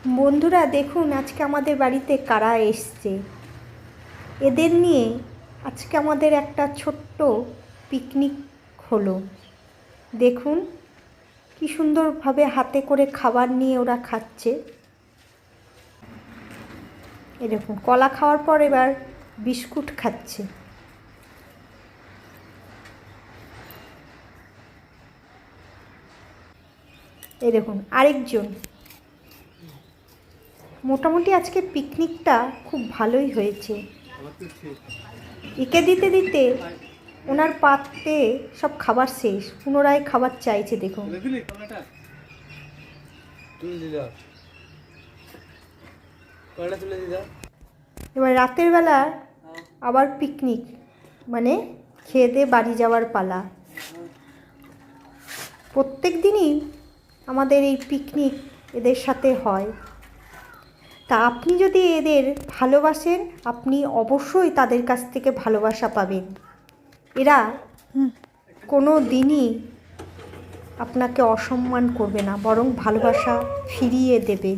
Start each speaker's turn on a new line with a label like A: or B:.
A: বন্ধুরা দেখুন আজকে আমাদের বাড়িতে কারা এসছে। এদের নিয়ে আজকে আমাদের একটা ছোট্ট পিকনিক হলো। দেখুন কি সুন্দরভাবে হাতে করে খাবার নিয়ে ওরা খাচ্ছে। এই দেখুন কলা খাওয়ার পর এবার বিস্কুট খাচ্ছে। এই দেখুন আরেকজন। মোটামুটি আজকে পিকনিকটা খুব ভালোই হয়েছে। একে দিতে দিতে ওনার পাতে সব খাবার শেষ, পুনরায় খাবার চাইছে। দেখুন এবার রাতের বেলা আবার পিকনিক, মানে খেয়ে দিয়ে বাড়ি যাওয়ার পালা। প্রত্যেক দিনই আমাদের এই পিকনিক এদের সাথে হয়। তা আপনি যদি এদের ভালোবাসেন, আপনি অবশ্যই তাদের কাছ থেকে ভালোবাসা পাবেন। এরা কোনো দিনই আপনাকে অসম্মান করবে না, বরং ভালোবাসা ফিরিয়ে দেবে।